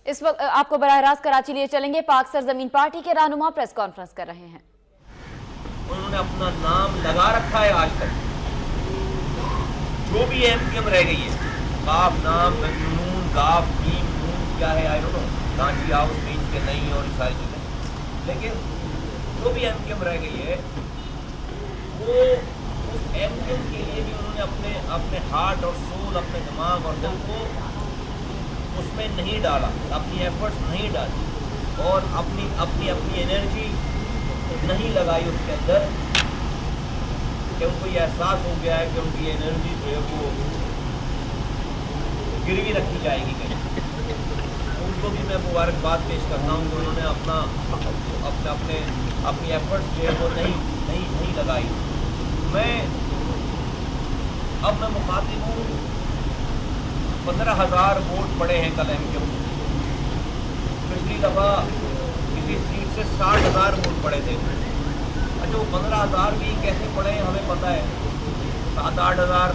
اس وقت آپ کو براہ راست کراچی لیے چلیں گے۔ پاک سرزمین پارٹی کے رہنما پریس کانفرنس کر رہے ہیں۔ انہوں نے اپنا نام لگا رکھا ہے آج تک، جو بھی ایم کیو ایم رہ گئی ہے، کاف نام نون کاف میم نون کیا ہے I don't know, Kanchi house means کے نہیں اور یہ ساری چیزیں، لیکن جو بھی ایم کیو ایم رہ گئی ہے وہ اس ایم کیو ایم کے لیے بھی انہوں نے اپنے ہارٹ اور سول، اپنے دماغ اور دل کو اس میں نہیں ڈالا، اپنی ایفرٹس نہیں ڈالی اور اپنی انرجی نہیں لگائی اس کے اندر، کہ ان کو یہ احساس ہو گیا ہے کہ ان کی انرجی جو ہے وہ گروی رکھی جائے گی کہیں۔ ان کو بھی میں مبارکباد پیش کرتا ہوں کہ انہوں نے اپنی ایفرٹس جو ہے وہ نہیں لگائی۔ اب میں مخاطب ہوں، 15,000 ووٹ پڑے ہیں کل ایم کیو ایم، پچھلی دفعہ کسی سیٹ سے 60,000 ووٹ پڑے تھے۔ اچھا وہ 15,000 بھی کیسے پڑے ہیں ہمیں پتہ ہے، 7-8,000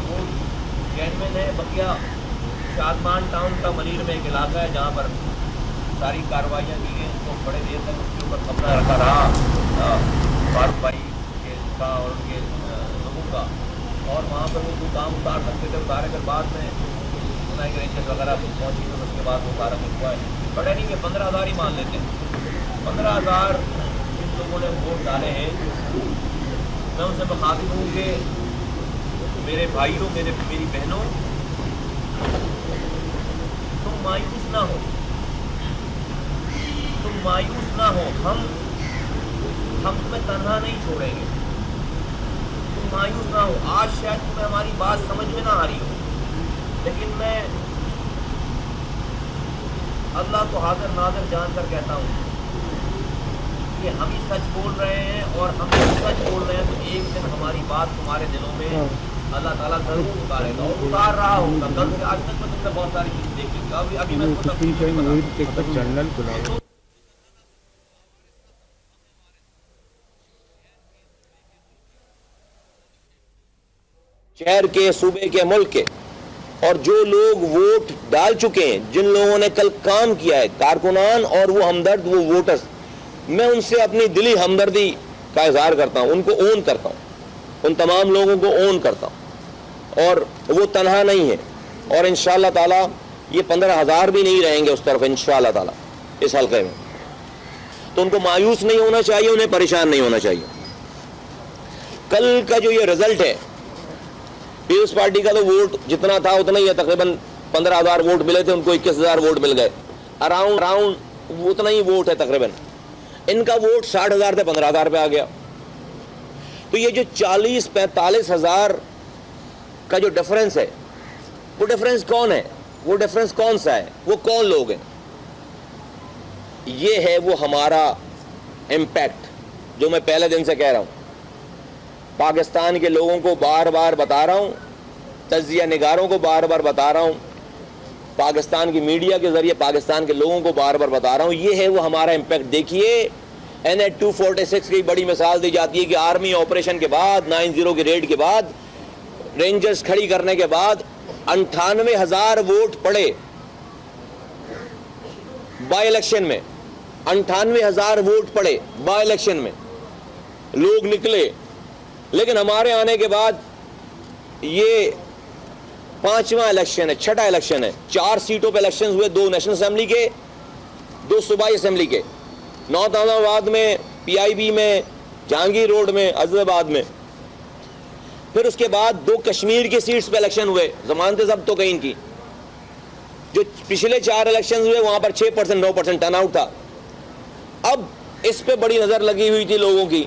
ووٹ جینوین ہے، بقیہ شادمان ٹاؤن کا منیر میں ایک علاقہ ہے جہاں پر ساری کارروائیاں کی گئی، تو بڑے دیر تک اس کے اوپر قبضہ رکھا رہا فاروق بھائی کا اور ان کے لوگوں کا، اور وہاں پر وہ کوئی کام اتار سکتے تھے، اتارے کر بعد میں رینجرز وغیرہ پہنچی تو اس کے بعد وہ سارا کچھ ہوا ہے، بڑے نہیں کہ 15,000 ہی مان لیتے ہیں۔ 15,000 جن لوگوں نے ووٹ ڈالے ہیں، میں ان سے مخاطب ہوں کہ میرے بھائیوں، میری بہنوں، تم مایوس نہ ہو، تم مایوس نہ ہو، ہم تمہیں تنہا نہیں چھوڑیں گے، تم مایوس نہ ہو۔ آج شاید تمہیں ہماری بات سمجھ میں نہ آ رہی ہو، لیکن میں اللہ کو حاضر ناظر جان کر کہتا ہوں کہ ہم ہی سچ بول رہے ہیں، اور ہم سچ بول رہے ہیں تو ایک دن ہماری بات تمہارے دلوں میں اللہ تعالیٰ ضرور اتارے گا، اور اتار رہا ہوگا۔ کل سے آج تک میں تم نے بہت ساری چیزیں دیکھی تھی، ابھی میں اس کو شہر کے، صوبے کے، ملک کے، اور جو لوگ ووٹ ڈال چکے ہیں، جن لوگوں نے کل کام کیا ہے، کارکنان اور وہ ہمدرد، وہ ووٹرز، میں ان سے اپنی دلی ہمدردی کا اظہار کرتا ہوں، ان کو اون کرتا ہوں، ان تمام لوگوں کو اون کرتا ہوں، اور وہ تنہا نہیں ہے، اور انشاءاللہ تعالیٰ یہ 15,000 بھی نہیں رہیں گے اس طرف انشاءاللہ تعالیٰ اس حلقے میں، تو ان کو مایوس نہیں ہونا چاہیے، انہیں پریشان نہیں ہونا چاہیے۔ کل کا جو یہ رزلٹ ہے، پیپلز پارٹی کا تو ووٹ جتنا تھا اتنا ہی ہے، تقریباً 15,000 ووٹ ملے تھے، ان کو 21,000 ووٹ مل گئے، اراؤنڈ اتنا ہی ووٹ ہے تقریباً۔ ان کا ووٹ 60,000 سے 15,000 پہ آ گیا، تو یہ جو 40-45,000 کا جو ڈفرنس ہے، وہ ڈفرنس کون ہے، وہ ڈفرنس کون سا ہے، وہ کون لوگ ہیں؟ یہ ہے وہ ہمارا امپیکٹ، جو میں پہلے دن سے کہہ رہا ہوں، پاکستان کے لوگوں کو بار بار بتا رہا ہوں، تجزیہ نگاروں کو بار بار بتا رہا ہوں، پاکستان کی میڈیا کے ذریعے پاکستان کے لوگوں کو بار بار بتا رہا ہوں، یہ ہے وہ ہمارا امپیکٹ۔ دیکھیے NH 246 کی بڑی مثال دی جاتی ہے کہ آرمی آپریشن کے بعد، 90 کی ریڈ کے بعد، رینجرز کھڑی کرنے کے بعد 98,000 ووٹ پڑے بائی الیکشن میں، 98,000 ووٹ پڑے بائی الیکشن میں، لوگ نکلے، لیکن ہمارے آنے کے بعد یہ 5واں الیکشن ہے، 6واں الیکشن ہے، 4 سیٹوں پہ الیکشن ہوئے، 2 نیشنل اسمبلی کے، 2 صوبائی اسمبلی کے، نارتھ احمد آباد میں، PIB میں، جہانگیر روڈ میں، عزیز آباد میں، پھر اس کے بعد 2 کشمیر کی سیٹس پہ الیکشن ہوئے، ضمانت ضبط تو کہیں کی، جو پچھلے 4 الیکشن ہوئے وہاں پر 6% 9% ٹرن آؤٹ تھا۔ اب اس پہ بڑی نظر لگی ہوئی تھی لوگوں کی،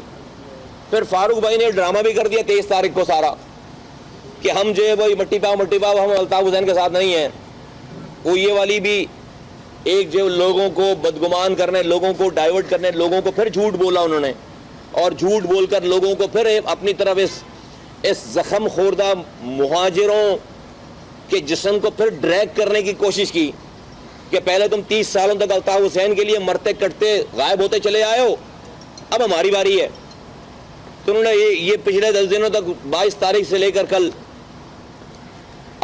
پھر فاروق بھائی نے ڈرامہ بھی کر دیا 23 تاریخ کو سارا، کہ ہم جو ہے وہی مٹی پاؤ ہم الطاف حسین کے ساتھ نہیں ہیں، وہ یہ والی بھی ایک جو لوگوں کو بدگمان کرنے، لوگوں کو ڈائیورٹ کرنے، لوگوں کو پھر جھوٹ بولا انہوں نے، اور جھوٹ بول کر لوگوں کو پھر اپنی طرف اس زخم خوردہ مہاجروں کے جسم کو پھر ڈریگ کرنے کی کوشش کی، کہ پہلے تم 30 سالوں تک الطاف حسین کے لیے مرتے کٹتے غائب ہوتے چلے آئے ہو، اب ہماری باری ہے۔ تو انہوں نے یہ پچھلے 10 دنوں تک 22 تاریخ سے لے کر کل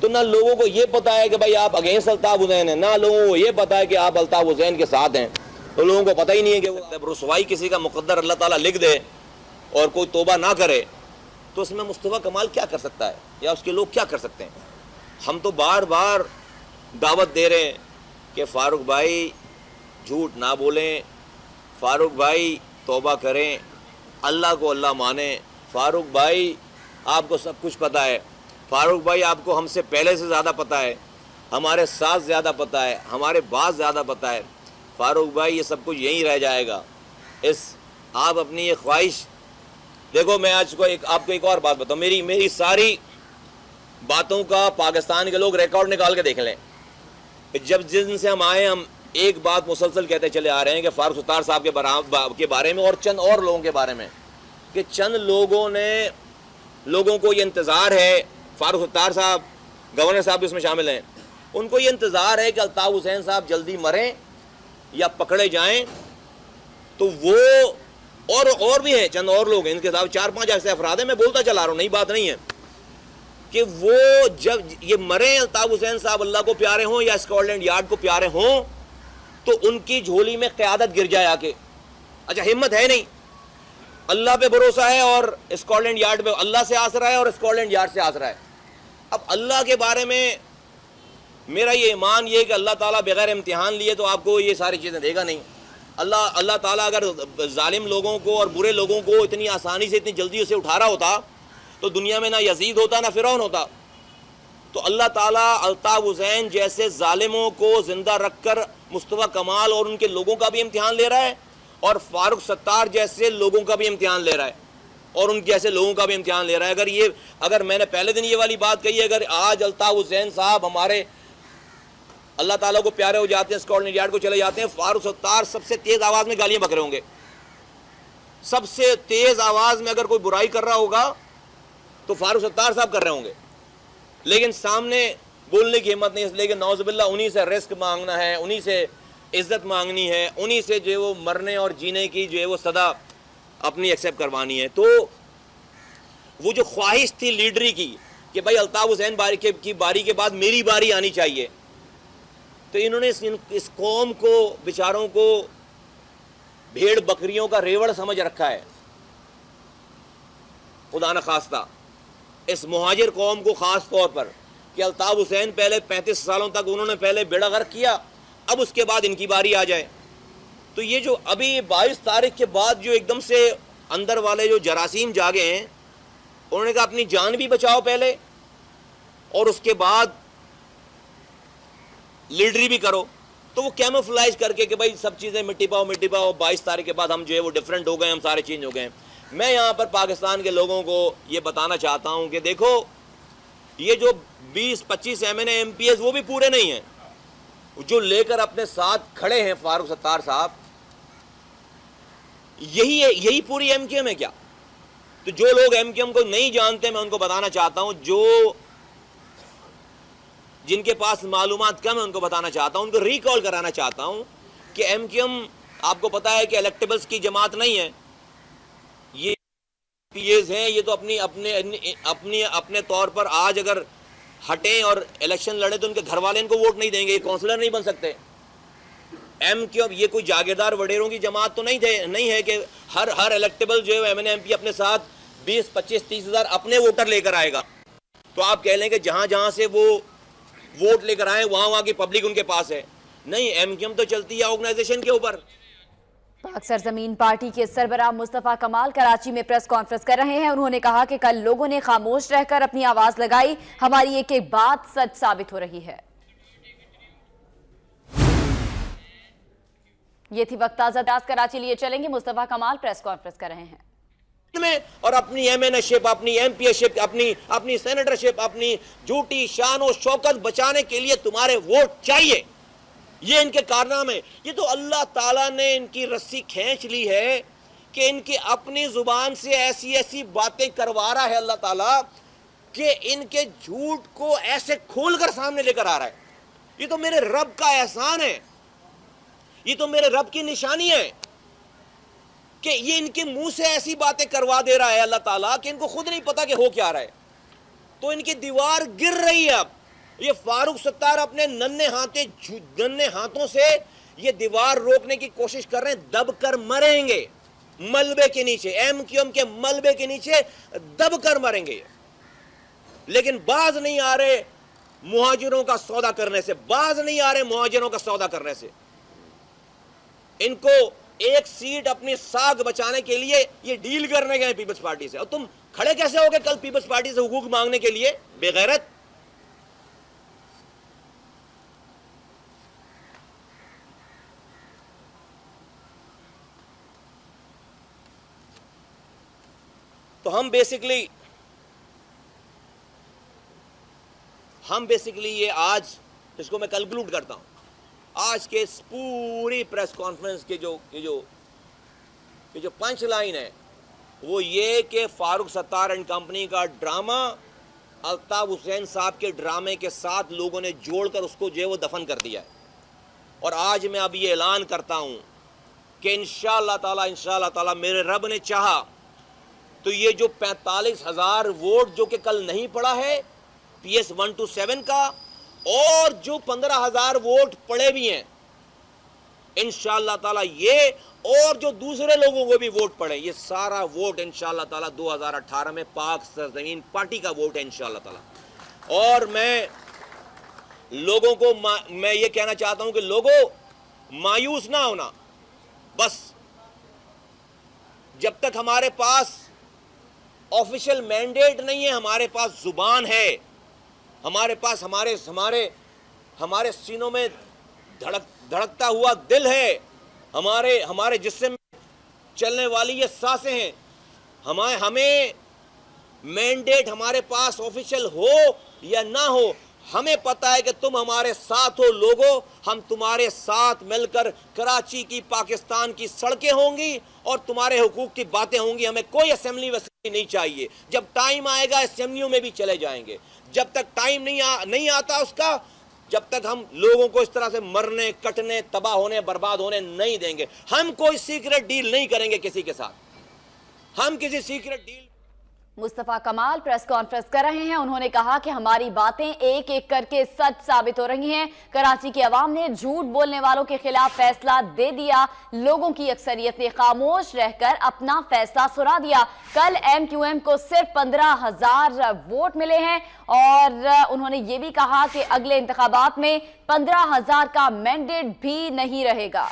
تو نہ لوگوں کو یہ پتا ہے کہ بھائی آپ اگینسٹ الطاف حسین ہیں، نہ لوگوں کو یہ پتا ہے کہ آپ الطاف حسین کے ساتھ ہیں. تو لوگوں کو پتہ ہی نہیں ہے کہ وہ رسوائی کسی کا مقدر اللہ تعالیٰ لکھ دے اور کوئی توبہ نہ کرے تو اس میں مصطفیٰ کمال کیا کر سکتا ہے یا اس کے لوگ کیا کر سکتے ہیں. ہم تو بار بار دعوت دے رہے ہیں کہ فاروق بھائی جھوٹ نہ بولیں، فاروق بھائی توبہ کریں، اللہ کو اللہ مانیں. فاروق بھائی آپ کو سب کچھ پتہ ہے، فاروق بھائی آپ کو ہم سے پہلے سے زیادہ پتہ ہے، ہمارے ساتھ زیادہ پتہ ہے، ہمارے بعد زیادہ پتہ ہے. فاروق بھائی یہ سب کچھ یہیں رہ جائے گا. آپ اپنی یہ خواہش دیکھو. میں آج کو آپ کو ایک اور بات بتاؤں، میری ساری باتوں کا پاکستان کے لوگ ریکارڈ نکال کے دیکھ لیں. جب جس دن سے ہم آئے ہم ایک بات مسلسل کہتے چلے آ رہے ہیں کہ فاروق ستار صاحب کے بارے میں اور چند اور لوگوں کے بارے میں کہ چند لوگوں کو یہ انتظار ہے، فاروق ستار صاحب گورنر صاحب بھی اس میں شامل ہیں، ان کو یہ انتظار ہے کہ الطاف حسین صاحب جلدی مریں یا پکڑے جائیں. تو وہ اور بھی ہیں، چند اور لوگ ہیں ان کے ساتھ 4-5 ایسے افراد ہیں. میں بولتا چلا رہا ہوں، نئی بات نہیں ہے کہ وہ جب یہ مریں الطاف حسین صاحب اللہ کو پیارے ہوں یا اسکاٹ لینڈ یارڈ کو پیارے ہوں تو ان کی جھولی میں قیادت گر جائے آ کے. اچھا ہمت ہے نہیں، اللہ پہ بھروسہ ہے اور اسکاٹ لینڈ یارڈ پہ اللہ سے آسرا ہے اور اسکاٹ لینڈ یارڈ سے آسرا ہے. اب اللہ کے بارے میں میرا یہ ایمان یہ کہ اللہ تعالیٰ بغیر امتحان لیے تو آپ کو یہ ساری چیزیں دے گا نہیں. اللہ تعالیٰ اگر ظالم لوگوں کو اور برے لوگوں کو اتنی آسانی سے اتنی جلدی اسے اٹھا رہا ہوتا تو دنیا میں نہ یزید ہوتا نہ فرعون ہوتا. تو اللہ تعالیٰ الطاف حسین جیسے ظالموں کو زندہ رکھ کر مصطفیٰ کمال اور ان کے لوگوں کا بھی امتحان لے رہا ہے اور فاروق ستار جیسے لوگوں کا بھی امتحان لے رہا ہے اور ان جیسے لوگوں کا بھی امتحان لے رہا ہے. اگر میں نے پہلے دن یہ والی بات کہی ہے، اگر آج الطاف حسین صاحب ہمارے اللہ تعالیٰ کو پیارے ہو جاتے ہیں، اسکاٹ لینڈ یارڈ کو چلے جاتے ہیں، فاروق ستار سب سے تیز آواز میں گالیاں بک رہے ہوں گے. سب سے تیز آواز میں اگر کوئی برائی کر رہا ہوگا تو فاروق ستار صاحب کر رہے ہوں گے، لیکن سامنے بولنے کی ہمت نہیں، اس لیے کہ نعوذ باللہ انہی سے رزق مانگنا ہے، انہی سے عزت مانگنی ہے، انہی سے جو ہے وہ مرنے اور جینے کی جو ہے وہ صدا اپنی ایکسیپٹ کروانی ہے. تو وہ جو خواہش تھی لیڈری کی کہ بھائی الطاف حسین کی باری کے بعد میری باری آنی چاہیے، تو انہوں نے اس قوم کو بیچاروں کو بھیڑ بکریوں کا ریوڑ سمجھ رکھا ہے. خدا نخواستہ اس مہاجر قوم کو خاص طور پر کہ الطاف حسین پہلے 35 سالوں تک انہوں نے پہلے بیڑا غرق کیا، اب اس کے بعد ان کی باری آ جائے. تو یہ جو ابھی 22 تاریخ کے بعد جو ایک دم سے اندر والے جو جراثیم جاگے ہیں، انہوں نے کہا اپنی جان بھی بچاؤ پہلے اور اس کے بعد لیڈری بھی کرو. تو وہ کیموفلائز کر کے کہ بھائی سب چیزیں مٹی پاؤ 22 تاریخ کے بعد ہم جو ہے وہ ڈیفرنٹ ہو گئے، ہم سارے چینج ہو گئے ہیں. میں یہاں پر پاکستان کے لوگوں کو یہ بتانا چاہتا ہوں کہ دیکھو یہ جو 20-25 MNA MPs وہ بھی پورے نہیں ہیں جو لے کر اپنے ساتھ کھڑے ہیں فاروق ستار صاحب. یہی پوری MQM ہے کیا؟ تو جو لوگ MQM کو نہیں جانتے میں ان کو بتانا چاہتا ہوں، جن کے پاس معلومات کم ہے ان کو بتانا چاہتا ہوں، ان کو ریکال کرانا چاہتا ہوں کہ MQM آپ کو پتا ہے کہ الیکٹیبلز کی جماعت نہیں ہے، یہ PAs ہیں. یہ تو اپنے طور پر آج اگر ہٹیں اور الیکشن لڑیں تو ان کے گھر والے ان کو ووٹ نہیں دیں گے، یہ کونسلر نہیں بن سکتے. MQM یہ کوئی جاگیردار وڈیروں کی جماعت تو نہیں ہے کہ ہر الیکٹیبل جو ہے MNA MP اپنے ساتھ 20-25-30 ہزار اپنے ووٹر لے کر آئے گا. تو آپ کہہ لیں کہ جہاں سے وہ ووٹ لے کر آئیں وہاں کی پبلک ان کے پاس ہے. نہیں، MQM تو چلتی ہے آرگنائزیشن کے اوپر. پاک سرزمین پارٹی کے سربراہ مصطفیٰ کمال کراچی میں پریس کانفرنس کر رہے ہیں. انہوں نے کہا کہ کل لوگوں نے خاموش رہ کر اپنی آواز لگائی، ہماری ایک ایک بات سچ ثابت ہو رہی ہے. یہ تھی وقت تازہ کراچی لیے چلیں گے. مصطفیٰ کمال پریس کانفرنس کر رہے ہیں اور اپنی MNA شپ، اپنی MP شپ، اپنی سینیٹر شپ، اپنی جھوٹی شان و شوکت بچانے کے لیے تمہارے ووٹ چاہیے. یہ ان کے کارنامے. یہ تو اللہ تعالیٰ نے ان کی رسی کھینچ لی ہے کہ ان کی اپنی زبان سے ایسی باتیں کروا رہا ہے اللہ تعالیٰ کہ ان کے جھوٹ کو ایسے کھول کر سامنے لے کر آ رہا ہے. یہ تو میرے رب کا احسان ہے، یہ تو میرے رب کی نشانی ہے کہ یہ ان کے منہ سے ایسی باتیں کروا دے رہا ہے اللہ تعالیٰ کہ ان کو خود نہیں پتا کہ ہو کیا رہا ہے. تو ان کی دیوار گر رہی ہے. اب یہ فاروق ستار اپنے ننھے ہاتھوں سے یہ دیوار روکنے کی کوشش کر رہے ہیں، دب کر مریں گے ملبے کے نیچے، ایم کیو ایم کے ملبے کے نیچے دب کر مریں گے، لیکن باز نہیں آ رہے مہاجروں کا سودا کرنے سے، باز نہیں آ رہے مہاجروں کا سودا کرنے سے۔ ان کو ایک سیٹ اپنی ساکھ بچانے کے لیے یہ ڈیل کرنے گئے پیپلز پارٹی سے، اور تم کھڑے کیسے ہو گے کل پیپلز پارٹی سے حقوق مانگنے کے لیے؟ بے غیرت۔ تو ہم بیسیکلی یہ آج اس کو میں کنکلوڈ کرتا ہوں، آج کے اس پوری پریس کانفرنس کے جو پنچ لائن ہے وہ یہ کہ فاروق ستار اینڈ کمپنی کا ڈرامہ الطاف حسین صاحب کے ڈرامے کے ساتھ لوگوں نے جوڑ کر اس کو جو ہے وہ دفن کر دیا ہے، اور آج میں اب یہ اعلان کرتا ہوں کہ انشاءاللہ تعالی میرے رب نے چاہا تو یہ جو 45,000 ووٹ جو کہ کل نہیں پڑا ہے PS 127 کا، اور جو 15,000 ووٹ پڑے بھی ہیں انشاءاللہ تعالی یہ، اور جو دوسرے لوگوں کو بھی ووٹ پڑے، یہ سارا ووٹ انشاءاللہ تعالی 2018 میں پاک سرزمین پارٹی کا ووٹ ہے انشاءاللہ تعالی۔ اور میں لوگوں کو میں یہ کہنا چاہتا ہوں کہ لوگوں مایوس نہ ہونا، بس جب تک ہمارے پاس آفیشل مینڈیٹ نہیں ہے، ہمارے پاس زبان ہے، ہمارے پاس ہمارے سینوں میں دھڑکتا ہوا دل ہے، ہمارے جسم میں چلنے والی یہ سانسیں ہیں، ہمیں مینڈیٹ ہمارے پاس آفیشل ہو یا نہ ہو، ہمیں پتا ہے کہ تم ہمارے ساتھ ہو لوگوں، ہم تمہارے ساتھ مل کر کراچی کی، پاکستان کی سڑکیں ہوں گی اور تمہارے حقوق کی باتیں ہوں گی۔ ہمیں کوئی اسمبلی وسیلی نہیں چاہیے، جب ٹائم آئے گا اسمبلیوں میں بھی چلے جائیں گے، جب تک ٹائم نہیں آتا اس کا، جب تک ہم لوگوں کو اس طرح سے مرنے، کٹنے، تباہ ہونے، برباد ہونے نہیں دیں گے۔ ہم کوئی سیکرٹ ڈیل نہیں کریں گے کسی کے ساتھ، ہم کسی سیکرٹ ڈیل۔ مصطفیٰ کمال پریس کانفرنس کر رہے ہیں، انہوں نے کہا کہ ہماری باتیں ایک ایک کر کے سچ ثابت ہو رہی ہیں، کراچی کی عوام نے جھوٹ بولنے والوں کے خلاف فیصلہ دے دیا، لوگوں کی اکثریت نے خاموش رہ کر اپنا فیصلہ سنا دیا۔ کل ایم کیو ایم کو صرف 15,000 ووٹ ملے ہیں، اور انہوں نے یہ بھی کہا کہ اگلے انتخابات میں 15,000 کا مینڈیٹ بھی نہیں رہے گا۔